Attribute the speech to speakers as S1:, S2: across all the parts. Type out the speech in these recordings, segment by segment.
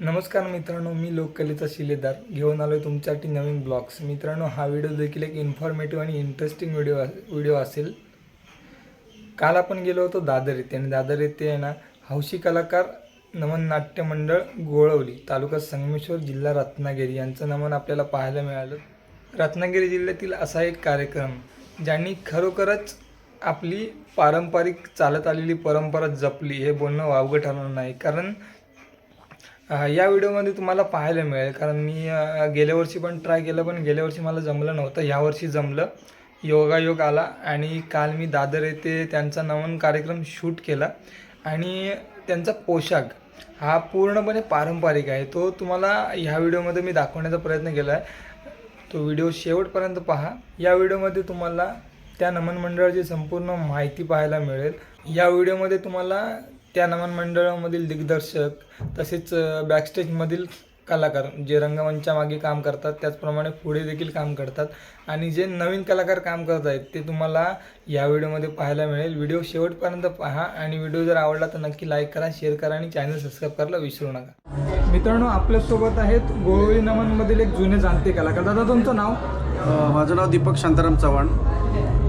S1: नमस्कार मित्रांनो, मी लोककलेचा शिलेदार घेऊन आलो आहे तुमच्यासाठी नवीन ब्लॉग्स. मित्रांनो, हा व्हिडिओ देखील एक इन्फॉर्मेटिव्ह आणि इंटरेस्टिंग व्हिडिओ असेल. काल आपण गेलो होतो दादर येथे आणि दादर येथे आहे ना हौशी कलाकार नमन नाट्य मंडळ गोळवली, तालुका संगमेश्वर, जिल्हा रत्नागिरी यांचं नमन आपल्याला पाहायला मिळालं. रत्नागिरी जिल्ह्यातील असा एक कार्यक्रम ज्यांनी खरोखरच आपली पारंपरिक चालत आलेली परंपरा जपली हे बोलणं वावगं ठरणार नाही. कारण या व्हिडिओमध्ये तुम्हाला पाहायला मिळेल. कारण मी गेल्या वर्षी पण ट्राय केलं, पण गेल्या वर्षी मला जमलं नव्हतं. यावर्षी जमलं, योगायोग आला आणि काल मी दादर येथे त्यांचा नमन कार्यक्रम शूट केला. आणि त्यांचा पोशाख हा पूर्णपणे पारंपरिक आहे. तो तुम्हाला ह्या व्हिडिओमध्ये मी दाखवण्याचा प्रयत्न केला आहे. तो व्हिडिओ शेवटपर्यंत पहा. या व्हिडिओमध्ये तुम्हाला त्या नमन मंडळाची संपूर्ण माहिती पाहायला मिळेल. या व्हिडिओमध्ये तुम्हाला त्या नमन मंडळामधील दिग्दर्शक, तसेच बॅकस्टेजमधील कलाकार जे रंगमंचा मागे काम करतात, त्याचप्रमाणे पुढे देखील काम करतात, आणि जे नवीन कलाकार काम करत आहेत ते तुम्हाला या व्हिडिओमध्ये पाहायला मिळेल. व्हिडिओ शेवटपर्यंत पहा आणि व्हिडिओ जर आवडला तर नक्की लाईक करा, शेअर करा आणि चॅनल सबस्क्राईब करायला विसरू नका. मित्रांनो, आपल्यासोबत आहेत गोळवली नमनमधील एक जुने जाणते कलाकार. दादा, तुमचं नाव?
S2: माझं नाव दीपक शांताराम चव्हाण,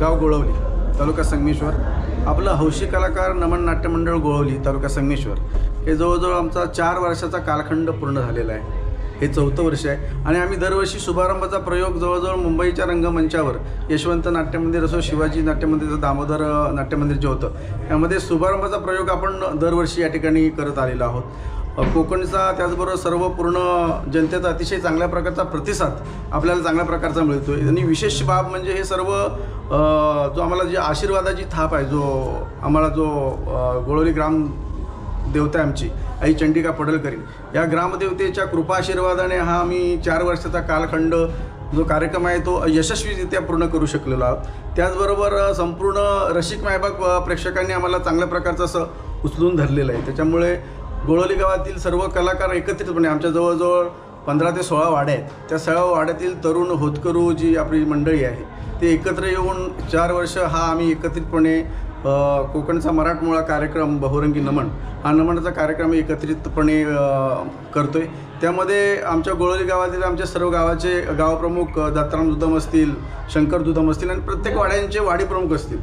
S2: गाव गोळवली, तालुका संगमेश्वर. आपलं हौशी कलाकार नमन नाट्य मंडळ गोळवली, तालुका संगमेश्वर हे जवळजवळ आमचा 4 वर्षाचा कालखंड पूर्ण झालेला आहे. हे 4थं वर्ष आहे आणि आम्ही दरवर्षी शुभारंभाचा प्रयोग जवळजवळ मुंबईच्या रंगमंचावर यशवंत नाट्यमंदिर असो, शिवाजी नाट्यमंदिरचं, दामोदर नाट्यमंदिर जे होतं त्यामध्ये शुभारंभाचा प्रयोग आपण दरवर्षी या ठिकाणी करत आलेलो आहोत. कोकणचा, त्याचबरोबर सर्व पूर्ण जनतेचा अतिशय चांगल्या प्रकारचा प्रतिसाद आपल्याला चांगल्या प्रकारचा मिळतो आहे. आणि विशेष बाब म्हणजे हे सर्व जो आम्हाला जी आशीर्वादाची थाप आहे, जो आम्हाला गोळवली ग्राम देवता आहे आमची आई चंडिका पडळकरी, या ग्रामदेवतेच्या कृपा आशीर्वादाने हा आम्ही 4 वर्षाचा कालखंड जो कार्यक्रम आहे तो यशस्वीरित्या पूर्ण करू शकलेलो आहोत. त्याचबरोबर संपूर्ण रसिक मायबाप प्रेक्षकांनी आम्हाला चांगल्या प्रकारचं असं उचलून धरलेलं आहे. त्याच्यामुळे गोळवली गावातील सर्व कलाकार एकत्रितपणे, आमच्या जवळजवळ 15 ते 16 वाड्या आहेत, त्या 16 वाड्यातील तरुण होतकरू जी आपली मंडळी आहे ते एकत्र येऊन 4 वर्ष हा आम्ही एकत्रितपणे कोकणचा मराठमोळा कार्यक्रम बहुरंगी नमन, हा नमनाचा कार्यक्रम एकत्रितपणे करतो आहे. त्यामध्ये आमच्या गोळवली गावातील आमच्या सर्व गावाचे गावप्रमुख दत्ताराम दुधम असतील, शंकर दुधम असतील आणि प्रत्येक वाड्यांचे वाडी प्रमुख असतील,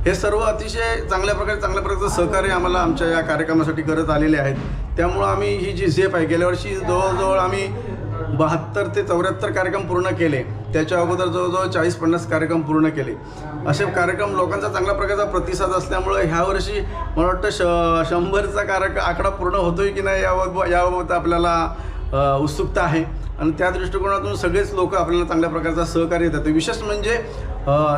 S2: हे सर्व अतिशय चांगल्या प्रकारचं सहकार्य आम्हाला आमच्या या कार्यक्रमासाठी करत आलेले आहेत. त्यामुळं आम्ही ही जी झेप आहे, गेल्या वर्षी जवळजवळ आम्ही 72 ते 74 कार्यक्रम पूर्ण केले. त्याच्या अगोदर जवळजवळ 40-50 कार्यक्रम पूर्ण केले. असे कार्यक्रम लोकांचा चांगल्या प्रकारचा प्रतिसाद असल्यामुळे ह्या वर्षी मला वाटतं 100चा आकडा पूर्ण होतोय की नाही याबाबत आपल्याला उत्सुकता आहे. आणि त्या दृष्टिकोनातून सगळेच लोक आपल्याला चांगल्या प्रकारचा सहकार्य देतात. विशेष म्हणजे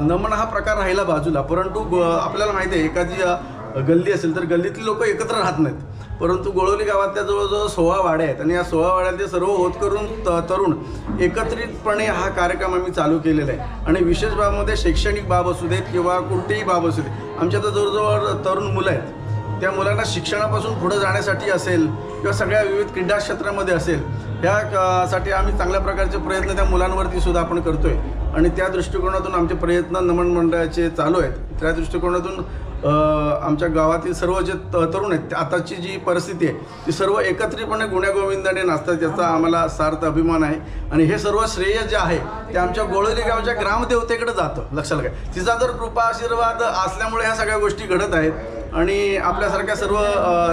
S2: नमन हा प्रकार राहिला बाजूला, परंतु आपल्याला माहिती आहे एखादी गल्ली असेल तर गल्लीतली लोक एकत्र राहत नाहीत, परंतु गोळवली गावातल्या जवळजवळ 16 वाड्या आहेत आणि या 16 वाड्यातले सर्व होतकरून तरुण एकत्रितपणे हा कार्यक्रम आम्ही चालू केलेला आहे. आणि विशेष बाबमध्ये शैक्षणिक बाब असू देत किंवा कोणतीही बाब असू देत, आमच्या तर जवळजवळ तरुण मुलं आहेत, त्या मुलांना शिक्षणापासून पुढे जाण्यासाठी असेल किंवा सगळ्या विविध क्रीडा क्षेत्रामध्ये असेल, ह्यासाठी आम्ही चांगल्या प्रकारचे प्रयत्न त्या मुलांवरती सुद्धा आपण करतो आहे. आणि त्या दृष्टिकोनातून आमचे प्रयत्न नमन मंडळाचे चालू आहेत. त्या दृष्टिकोनातून आमच्या गावातील सर्व जे तरुण आहेत, आताची जी परिस्थिती आहे ती सर्व एकत्रितपणे गुण्यागोविंदाने नाचतात, याचा आम्हाला सार्थ अभिमान आहे. आणि हे सर्व श्रेय जे आहे ते आमच्या गोळवली गावच्या ग्रामदेवतेकडे जातं. लक्षात घ्या, तिचा जर कृपा आशीर्वाद असल्यामुळे ह्या सगळ्या गोष्टी घडत आहेत. आणि आपल्यासारख्या सर्व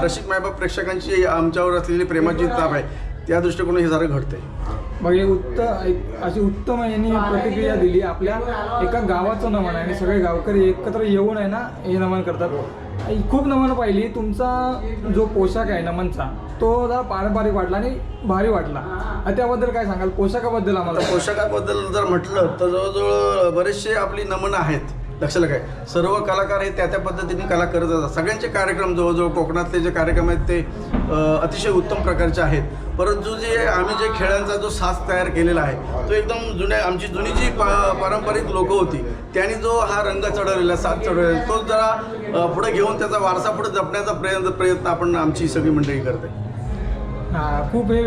S2: रसिक मायबाप प्रेक्षकांची आमच्यावर असलेली प्रेमाची ताप आहे, त्या दृष्टिकोनातून हे सारं घडतं आहे.
S1: मग अशी उत्तम यांनी प्रतिक्रिया दिली. आपल्या एका गावाचं नमन आहे आणि सगळे गावकरी एकत्र येऊन आहे ना हे नमन करतात. खूप नमन पाहिली. तुमचा जो पोशाख आहे नमनचा तो जरा पारंपरिक वाटला आणि भारी वाटला. त्याबद्दल काय सांगाल? पोशाखाबद्दल आम्हाला.
S2: पोशाखाबद्दल जर म्हटलं तर जवळजवळ बरेचसे आपली नमन आहेत. लक्षात काय, सर्व कलाकार हे त्या पद्धतीने कला करत असतात. सगळ्यांचे कार्यक्रम जवळजवळ कोकणातले जे कार्यक्रम आहेत ते अतिशय उत्तम प्रकारचे आहेत. परंतु आम्ही जे खेळांचा जो साज तयार केलेला आहे तो एकदम आमची जुनी जी पारंपरिक लोकं होती त्यांनी जो हा रंग चढवलेला, साज चढवलेला, तो जरा पुढे घेऊन त्याचा वारसा पुढे जपण्याचा प्रयत्न आपण आमची सगळी मंडळी करते.
S1: हा खूप हे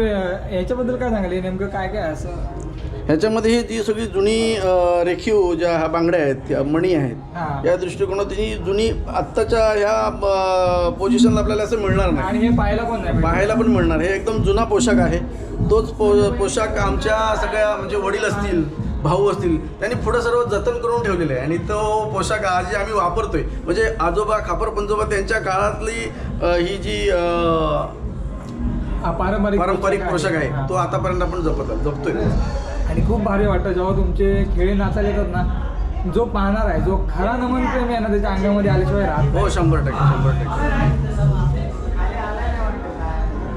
S1: याच्याबद्दल काय सांगाल, हे नेमकं काय काय आहे असं?
S2: ह्याच्यामध्ये ही जी सगळी जुनी रेखीव ज्या ह्या बांगड्या आहेत, त्या मणी आहेत,
S1: हा.
S2: या दृष्टिकोनात ही जुनी आत्ताच्या ह्या पोझिशनला आपल्याला असं मिळणार नाही,
S1: आणि हे पाहायला पण नाही भेटत.
S2: पाहायला पण मिळणार. हे एकदम जुना पोशाख आहे. तोच पोशाख आमच्या सगळ्या म्हणजे वडील असतील, भाऊ असतील, त्यांनी पुढं सर्व जतन करून ठेवलेलं आहे आणि तो पोशाख आज आम्ही वापरतोय. म्हणजे आजोबा खापर पंजोबा त्यांच्या काळातली ही जी पारंपरिक पोशाख आहे, तो आतापर्यंत आपण जपतोय.
S1: आणि खूप भारी वाटतं जेव्हा तुमचे खेळे नाचायला येतात ना, जो पाहणार आहे, जो खरा नमन प्रेमी आहे ना, त्याच्या अंगामध्ये आल्याशिवाय राहत नाही.
S2: हो, 100%.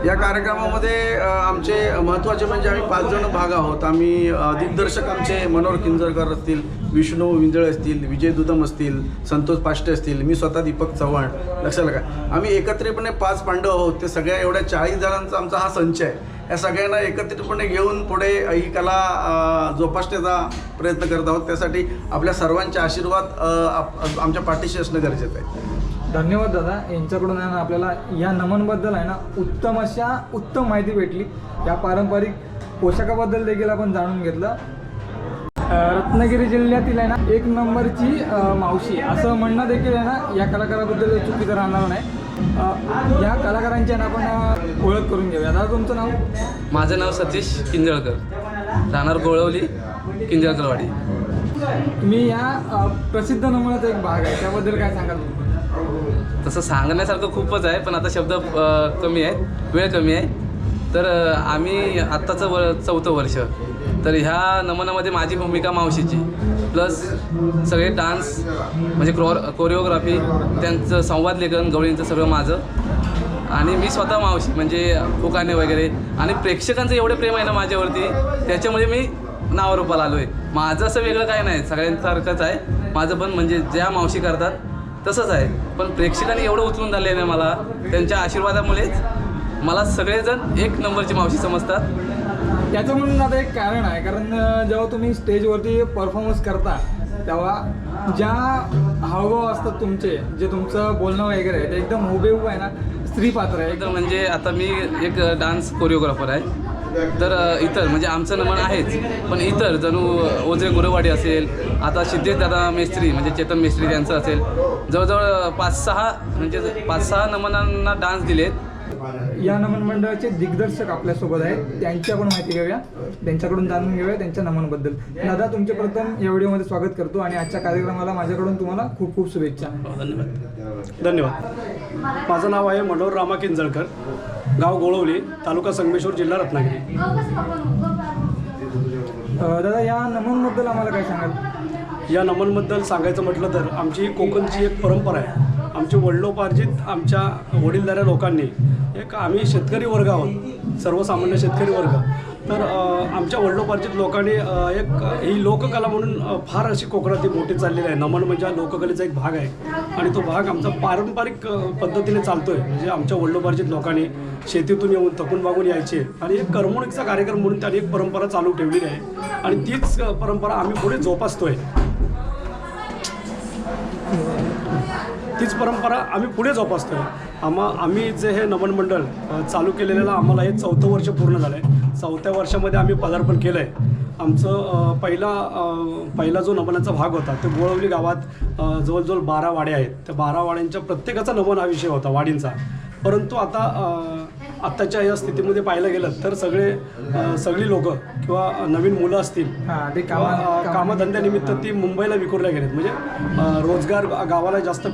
S2: या कार्यक्रमामध्ये आमचे महत्त्वाचे म्हणजे आम्ही 5 जण भाग आहोत. आम्ही दिग्दर्शक आमचे मनोहर किंजळकर असतील, विष्णू विंजळे असतील, विजय दुदम असतील, संतोष पाष्टे असतील, मी स्वतः दीपक चव्हाण. लक्षात का, आम्ही एकत्रितपणे 5 पांडव आहोत. ते सगळ्या एवढ्या 40 जणांचा आमचा हा संच आहे. या सगळ्यांना एकत्रितपणे घेऊन पुढे ही कला जोपासण्याचा प्रयत्न करत आहोत. त्यासाठी आपल्या सर्वांचे आशीर्वाद आमच्या पाठीशी असणं गरजेचं आहे.
S1: धन्यवाद दादा. यांच्याकडून आहे ना आपल्याला या नमनबद्दल आहे ना उत्तम माहिती भेटली. या पारंपरिक पोशाखाबद्दल देखील आपण जाणून घेतलं. रत्नागिरी जिल्ह्यातील आहे ना 1 नंबरची मावशी असं म्हणणं देखील आहे ना या कलाकाराबद्दल चुकीचं राहणार नाही. या कलाकारांची आहे ना आपण ओळख करून घेऊया. दादा तुमचं नाव?
S3: माझं नाव सतीश किंजळकर, राहणार गोळवली, किंजळकरवाडी.
S1: तुम्ही या प्रसिद्ध नमुन्याचा एक भाग आहे, त्याबद्दल काय सांगाल?
S3: तसं सांगण्यासारखं खूपच आहे, पण आता शब्द कमी आहेत, वेळ कमी आहे. तर आम्ही आत्ताचं 4थं वर्ष. तर ह्या नमनामध्ये माझी भूमिका मावशीची, प्लस सगळे डान्स म्हणजे कोरिओग्राफी, त्यांचं संवाद लेखन, गवळींचं सगळं माझं. आणि मी स्वतः मावशी म्हणजे फुकाने वगैरे. आणि प्रेक्षकांचं एवढं प्रेम आहे ना माझ्यावरती, त्याच्यामुळे मी नावारूपाला आलो आहे. माझं असं वेगळं काय नाही, सगळ्यांसारखंच आहे माझं पण. म्हणजे ज्या मावशी करतात तसंच आहे, पण प्रेक्षकांनी एवढं उचलून धरलं आहे ना मला, त्यांच्या आशीर्वादामुळेच मला सगळेजण 1 नंबरची मावशी समजतात.
S1: त्याचं म्हणून आता एक कारण आहे, कारण जेव्हा तुम्ही स्टेजवरती परफॉर्मन्स करता तेव्हा ज्या हावभाव असतात तुमचे, जे तुमचं बोलणं वगैरे आहे, ते एकदम हुबेहूब आहे ना स्त्री पात्र आहे.
S3: तर म्हणजे आता मी एक डान्स कोरिओग्राफर आहे. तर इतर म्हणजे आमचं नमन आहेच, पण इतर जणू ओझरे गुरवाडी असेल, आता सिद्धेश दादा मेस्त्री म्हणजे चेतन मेस्त्री त्यांचं असेल, जवळजवळ 5-6 नमनांना डान्स दिलेत.
S1: या नमन मंडळाचे दिग्दर्शक आपल्यासोबत आहेत, त्यांची आपण माहिती घेऊया, त्यांच्याकडून जाणून घेऊया त्यांच्या नमनबद्दल. दादा तुमचे प्रथम या व्हिडिओमध्ये स्वागत करतो आणि आजच्या कार्यक्रमाला माझ्याकडून तुम्हाला खूप खूप शुभेच्छा.
S4: धन्यवाद. माझं नाव आहे मनोहर रामा किंजळकर, गाव गोळवली, तालुका संगमेश्वर, जिल्हा रत्नागिरी.
S1: दादा या नमनबद्दल आम्हाला काय सांगाल?
S4: या नमनबद्दल सांगायचं म्हटलं तर आमची कोकणची एक परंपरा आहे. आमचे वडिलोपार्जित आमच्या वडीलधाऱ्या लोकांनी आम्ही शेतकरी वर्ग आहोत, सर्वसामान्य शेतकरी वर्ग. तर आमच्या वडिलोपार्जित लोकांनी ही लोककला म्हणून फार अशी कोकणात मोठी चाललेली आहे. नमन म्हणजे लोककलेचा एक भाग आहे आणि तो भाग आमचा पारंपरिक पद्धतीने चालतो आहे. म्हणजे आमच्या वडिलोपार्जित लोकांनी शेतीतून येऊन थकून वागून यायचे आणि एक करमणुकीचा कार्यक्रम म्हणून त्यांनी एक परंपरा चालू ठेवलेली आहे आणि तीच परंपरा आम्ही पुढे जोपासतोय. तीच परंपरा आम्ही पुढे जोपासतोय. आम्ही जे हे नमन मंडळ चालू केलेलं आम्हाला हे 4थं वर्ष पूर्ण झालं आहे. 4थ्या वर्षामध्ये आम्ही पदार्पण केलं आहे. आमचं पहिला जो नमनाचा भाग होता ते गोळवली गावात जवळजवळ 12 वाड्या आहेत. त्या 12 वाड्यांच्या प्रत्येकाचा नमन हा विषय होता वाडींचा. परंतु आत्ताच्या या स्थितीमध्ये पाहायला गेलं तर सगळी लोकं किंवा नवीन मुलं असतील
S1: ते
S4: कामधंद्यानिमित्त ती मुंबईला विखुरल्या गेलेत. म्हणजे रोजगार गावाला जास्त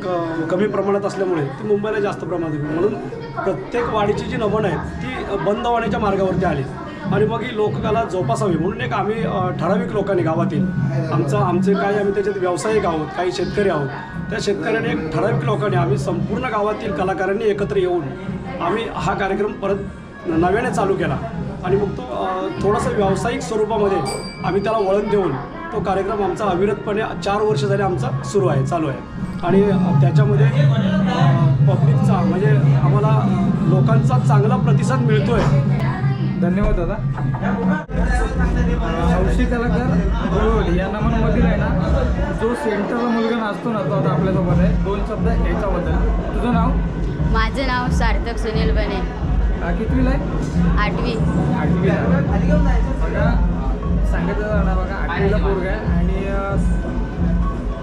S4: कमी प्रमाणात असल्यामुळे ती मुंबईला जास्त प्रमाणात, म्हणून प्रत्येक वाडीची जी नमन आहेत ती बंद होण्याच्या मार्गावरती आली. आणि मग ही लोककला जोपासावी म्हणून एक आम्ही ठराविक लोकांनी गावातील आमचे काही आम्ही त्याच्यात व्यावसायिक आहोत, काही शेतकरी आहोत. त्या शेतकऱ्यांनी एक ठराविक लोकांनी आम्ही संपूर्ण गावातील कलाकारांनी एकत्र येऊन आम्ही हा कार्यक्रम परत नव्याने चालू केला आणि मग तो थोडासा व्यावसायिक स्वरूपामध्ये आम्ही त्याला वळण देऊन तो कार्यक्रम आमचा अविरतपणे 4 वर्ष झाले आमचा चालू आहे. आणि त्याच्यामध्ये पब्लिकचा म्हणजे आम्हाला लोकांचा चांगला प्रतिसाद मिळतो आहे.
S1: धन्यवाद दादा. हौशी कलाकार गोळवली या नमनमधील आहे ना जो सेंटरला मुलगा नाचतो ना तो आता आपल्यासोबत आहे. 2 शब्द याच्याबद्दल. तुझं नाव?
S5: माझं नाव सार्थक सुनील बने.
S1: कितवीला आहे?
S5: 8वी.
S1: 8वीला. बघा सांगायचं झालं बघा 8वीला पोरगा आहे आणि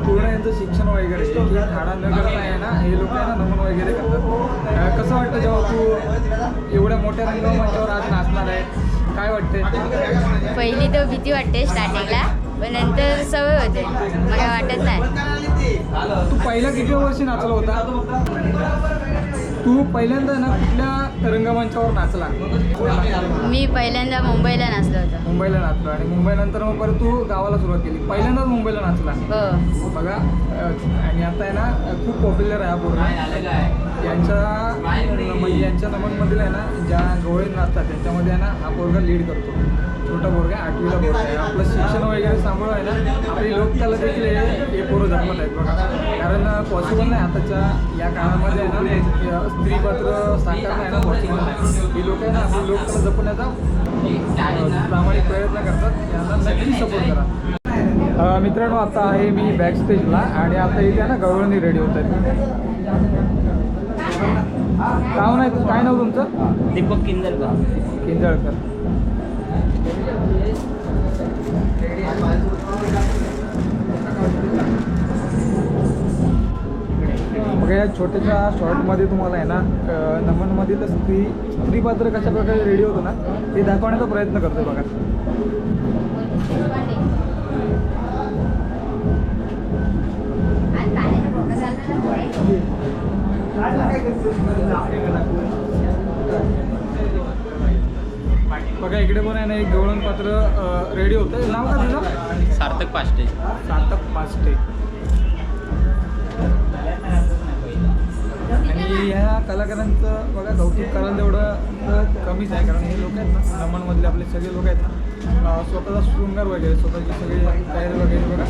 S1: पूर्ण यांचं शिक्षण वगैरे की खाडा न करता आहे ना हे लोक आहे ना नमन वगैरे करतात. कसं वाटतं जेव्हा तू एवढ्या मोठ्या रंगमंचावर आज नाचणार आहे, काय वाटते?
S5: पहिली तर भीती वाटते स्टार्टिंगला, पण नंतर सवय होते, मला वाटत नाही.
S1: तू पहिल्या किती वर्षी नाचला होता? तू पहिल्यांदा ना कुठल्या रंगमंचावर नाचला?
S5: मी पहिल्यांदा मुंबईला नाचलो होतो.
S1: मुंबईला नाचलो आणि मुंबईनंतर मग परत तू गावाला सुरुवात केली. पहिल्यांदाच मुंबईला नाचला.
S5: हो.
S1: बघा आणि आता आहे ना खूप पॉप्युलर आहे हा पूर्ण. म्हणजे यांच्या नमनमधील आहे ना ज्या गवळे नाचतात त्यांच्यामध्ये आहे ना हा पोरगा लीड करतो. छोटा पोरगा 8वीला पोरगा आहे. आपलं शिक्षण वगैरे सांभाळून आहे ना आपली लोक त्याला देखील हे पोरं जपत आहेत बघा. कारण पॉसिबल नाही आताच्या या काळामध्ये आहे ना स्त्रीपात्र साकारणं आहे ना पॉसिबल नाही. ही लोक आहे ना आपली लोक त्याला जपण्याचा प्रामाणिक प्रयत्न करतात. यांना नक्की सपोर्ट करा. मित्रांनो आता आहे मी बॅक स्टेजला आणि आता इथे आहे ना गवळणी रेडी होत आहेत. नाव नाही काय नाव तुमचं?
S6: दीपक किंजळकर.
S1: बघा या छोट्याशा शॉर्टमध्ये तुम्हाला आहे ना नमनमधील स्त्रीपात्र कशा प्रकारे रेडी होतो ना ते दाखवण्याचा प्रयत्न करतोय बघा. बघा इकडे पण आहे ना एक गवळण पात्र रेडी होतं. नाव काय तुझं?
S6: सार्थक पाष्टे.
S1: सार्थक पाष्टे. आणि ह्या कलाकारांचं बघा कौतुक करायला तेवढं कमीच आहे. कारण हे लोक आहेत ना नमनमधले आपले सगळे लोक आहेत ना स्वतःचा शृंगार वगैरे स्वतःची सगळी तयारी वगैरे बघा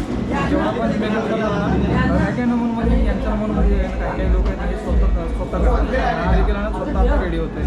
S1: जेव्हा पण मेहनत करतात ना काय काय नमनमध्ये यांच्या नमनमध्ये काय काही लोक आहेत ना हे स्वतः करतात. हा देखील ना स्वतः आता रेडी होत आहे.